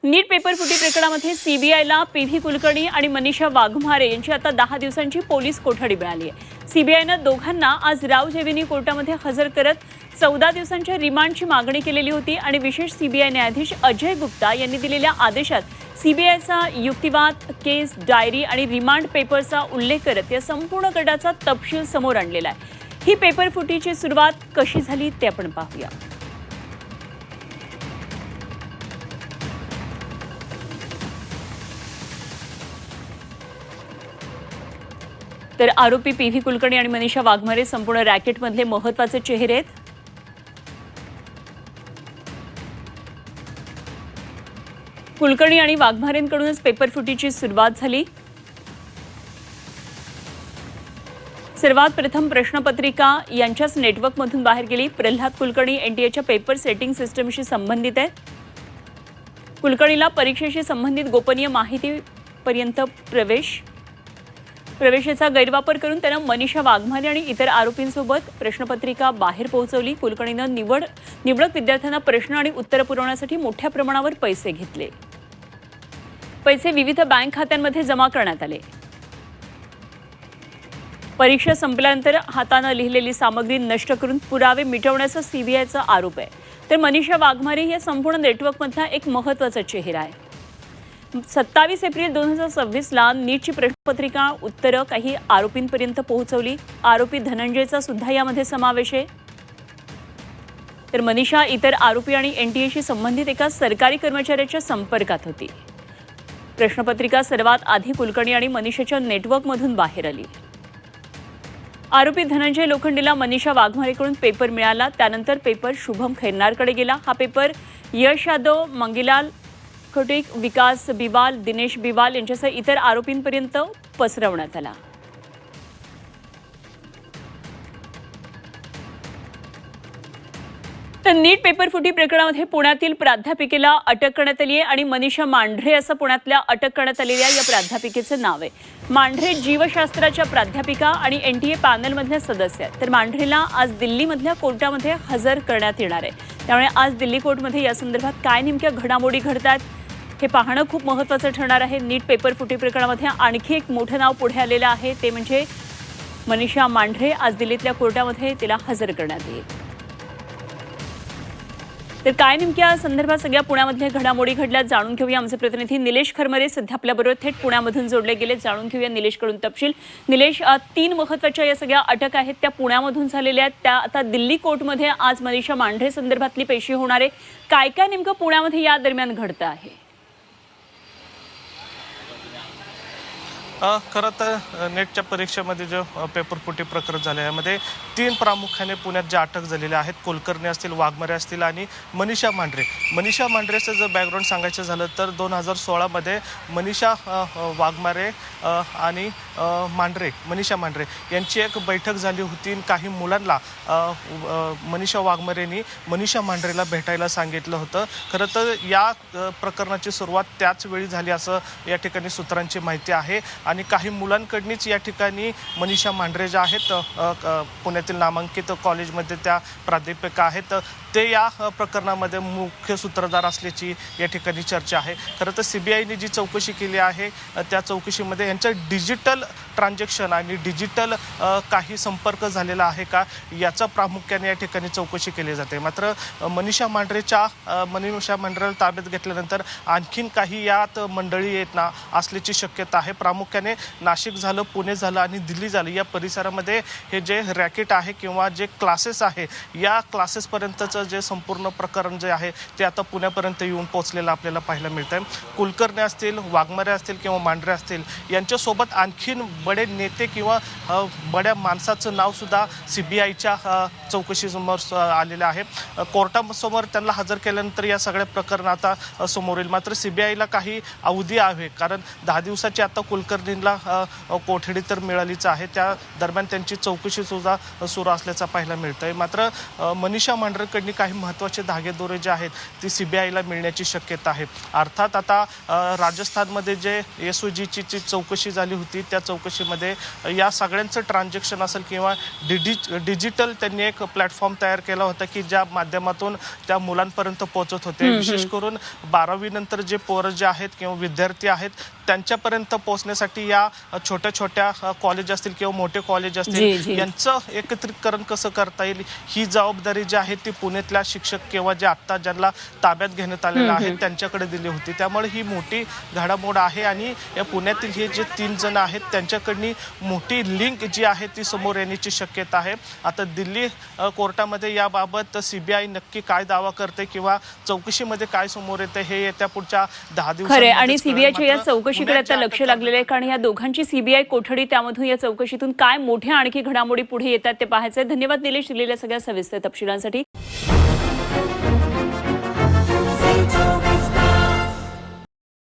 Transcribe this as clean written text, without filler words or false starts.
नीट paper फुटी प्रकरणामध्ये सीबीआयला पीव्ही कुलकर्णी आणि मनीषा वाघमारे यांची आता 10 दिवसांची पोलीस कोठडी मिळाली आहे। सीबीआयने दोघांना आज राव जेविनी कोर्टामध्ये हजर करत 14 दिवसांच्या रिमांडची मागणी केलेली होती आणि विशेष सीबीआय न्यायाधीश अजय गुप्ता यांनी दिलेल्या आदेशात सीबीआयचा युक्तिवाद, केस डायरी आणि रिमांड पेपरचा उल्लेख करत या संपूर्ण गटाचा तपशील समोर आणलेला आहे। ही पेपर फुटीची सुरुवात कशी झाली ते आपण पाहूया। तर आरोपी पीव्ही कुलकर्णी आणि मनीषा वाघमारे संपूर्ण रॅकेटमधले महत्त्वाचे चेहरे आहेत। कुलकर्णी आणि वाघमारेंकडूनच पेपर फुटीची सुरुवात झाली। सर्वात प्रथम प्रश्नपत्रिका यांच्याच नेटवर्कमधून बाहेर गेली। प्रल्हाद कुलकर्णी एनटीएच्या पेपर सेटिंग सिस्टमशी संबंधित आहे। कुलकर्णीला परीक्षेशी संबंधित गोपनीय माहितीपर्यंत प्रवेशाचा गैरवापर करून त्यानं मनीषा वाघमारे आणि इतर आरोपींसोबत प्रश्नपत्रिका बाहेर पोहोचवली। कुलकर्णीनं निवडक विद्यार्थ्यांना प्रश्न आणि उत्तर पुरवण्यासाठी मोठ्या प्रमाणावर पैसे घेतले। पैसे विविध बँक खात्यांमध्ये जमा करण्यात आले। परीक्षा संपल्यानंतर हातानं लिहिलेली सामग्री नष्ट करून पुरावे मिटवण्याचा सीबीआयचा आरोप आहे। तर मनीषा वाघमारे या संपूर्ण नेटवर्कमधला एक महत्त्वाचा चेहरा आहे। 27 एप्रिल 2026ला नीटची प्रश्नपत्रिका उत्तरं काही आरोपींपर्यंत पोहोचवली। आरोपी धनंजयचा सुद्धा यामध्ये समावेश आहे। तर मनीषा इतर आरोपी आणि एनटीएशी संबंधित एका सरकारी कर्मचाऱ्याच्या संपर्कात होती। प्रश्नपत्रिका सर्वात आधी कुलकर्णी आणि मनीषाच्या नेटवर्कमधून बाहेर आली। आरोपी धनंजय लोखंडेला मनीषा वाघमारेकडून पेपर मिळाला। त्यानंतर पेपर शुभम खैरनारकडे गेला। हा पेपर यश यादव, मंगीलाल खटीक, विकास बिवाल, दिनेश बिवाल यांच्यासह इतर आरोपींपर्यंत पसरवण्यात आला। तर नीट पेपर फुटी प्रकरणामध्ये पुण्यातील प्राध्यापिकेला अटक करण्यात आली आहे आणि मनीषा मांढरे असं पुण्यातल्या अटक करण्यात आलेल्या या प्राध्यापिकेचं नाव आहे। मांढरे जीवशास्त्राच्या प्राध्यापिका आणि एनटीए पॅनलमधल्या सदस्य आहेत। तर मांढरेला आज दिल्लीमधल्या कोर्टामध्ये हजर करण्यात येणार आहे। त्यामुळे आज दिल्ली कोर्टमध्ये या संदर्भात काय नेमक्या घडामोडी घडतात हे पाहणं खूप महत्त्वाचं ठरणार आहे। नीट पेपर फुटी प्रकरणामध्ये आणखी एक मोठं नाव पुढे आलेलं आहे, ते म्हणजे मनीषा मांढरे। आज दिल्लीतल्या कोर्टामध्ये तिला हजर करण्यात येईल। तर काय नेमक्या संदर्भात सगळ्या पुण्यामधल्या घडामोडी घडल्यात जाणून घेऊया। आमचे प्रतिनिधी निलेश खरमरे सध्या आपल्याबरोबर थेट पुण्यामधून जोडले गेले। जाणून घेऊया निलेशकडून तपशील। निलेश, 3 महत्त्वाच्या या सगळ्या अटक आहेत त्या पुण्यामधून झालेल्या आहेत। त्या आता दिल्ली कोर्टमध्ये आज मनीषा मांढरे संदर्भातली पेशी होणार आहे। काय काय नेमकं पुण्यामध्ये या दरम्यान घडतं आहे? खरं तर नेटच्या परीक्षेमध्ये जो पेपर फुटी प्रकरण झाले यामध्ये 3 प्रामुख्याने पुण्यात ज्या अटक झालेल्या आहेत, कुलकर्णी असतील, वाघमारे असतील आणि मनीषा मांढरेचं जर बॅकग्राऊंड सांगायचं झालं तर 2016मध्ये मनीषा वाघमारे आणि मनीषा मांढरे यांची एक बैठक झाली होती। काही मुलांना मनीषा वाघमारेंनी मनीषा मांढरेला भेटायला सांगितलं होतं। खरं तर या प्रकरणाची सुरुवात त्याच वेळी झाली असं या ठिकाणी सूत्रांची माहिती आहे आणि काही मुलांकडनीच या ठिकाणी मनीषा मांढरे ज्या आहेत पुण्यातील नामांकित कॉलेजमध्ये त्या प्राध्यापिका आहेत, ते या प्रकरणामध्ये मुख्य सूत्रधार असल्याची या ठिकाणी चर्चा आहे। खरं तर सीबीआयने जी चौकशी केली आहे त्या चौकशीमध्ये यांचं डिजिटल ट्रान्झॅक्शन आणि डिजिटल काही संपर्क झालेला आहे का याचा प्रामुख्याने या ठिकाणी चौकशी केली जाते। मात्र मनीषा मांढरेला ताब्यात घेतल्यानंतर आणखीन काही यात मंडळी येत ना असल्याची शक्यता आहे। प्रामुख्याने नाशिक झालं, पुणे झालं आणि दिल्ली झालं या परिसरामध्ये हे जे रॅकेट आहे किंवा जे क्लासेस आहे या क्लासेसपर्यंतचं जे संपूर्ण प्रकरण जे आहे ते आता पुण्यापर्यंत येऊन पोहोचलेलं आपल्याला पाहायला मिळतं आहे। कुलकर्णी असतील, वाघमारे असतील किंवा मांढरे असतील यांच्यासोबत आणखीन बडे नेते किंवा बड्या माणसाचं नावसुद्धा सीबीआयच्या चौकशीसमोर आलेलं आहे। कोर्टासमोर त्यांना हजर केल्यानंतर या सगळ्या प्रकरण आता समोर येईल। मात्र सीबीआयला काही अवधी आहे, कारण 10 दिवसाची आता कुलकर्णींना कोठडी तर मिळालीच आहे, त्या दरम्यान त्यांची चौकशीसुद्धा सुरू असल्याचं पाहायला मिळतं आहे। मात्र मनीषा मांढरेकडनी काही महत्त्वाचे धागेदोरे जे आहेत ती CBIला मिळण्याची शक्यता आहे. अर्थात आता राजस्थानमध्ये जे SOGची चौकशी झाली होती त्या चौकशीमध्ये या सगळ्यांचं ट्रान्झॅक्शन असेल किंवा डिजिटल त्यांनी एक प्लॅटफॉर्म तयार केला होता की ज्या माध्यमातून त्या मुलांपर्यंत पोहोचत होते. विशेष करून 12वी नंतर जे पोरं जे आहेत किंवा विद्यार्थी आहेत त्यांच्यापर्यंत पोहोचण्यासाठी या छोट्या छोट्या कॉलेज असतील किंवा मोठे कॉलेज असतील यांचं एकत्रीकरण कसं करता येईल ही जबाबदारी जी आहे ती पुण्यातल्या शिक्षक किंवा जे आत्ता ज्यांना ताब्यात घेण्यात आलेलं आहे त्यांच्याकडे दिली होती. त्यामुळे ही मोठी घडामोड आहे आणि या पुण्यातील हे जे 3 जण आहेत त्यांच्याकडनी मोठी लिंक जी आहे ती समोर येण्याची शक्यता आहे. आता दिल्ली कोर्टामध्ये याबाबत CBI नक्की काय दावा करते किंवा चौकशीमध्ये काय समोर येते हे येत्या पुढच्या 10 दिवसांमध्ये आणि CBIच्या या चौकशीकडे आता लक्ष लागलेलं आहे कारण या दोघांची CBI कोठडी त्यामधून या चौकशीतून काय मोठ्या आणखी घडामोडी पुढे येतात ते पाहायचंय. धन्यवाद निलेश दिलेल्या सगळ्या सविस्तर तपशिलांसाठी.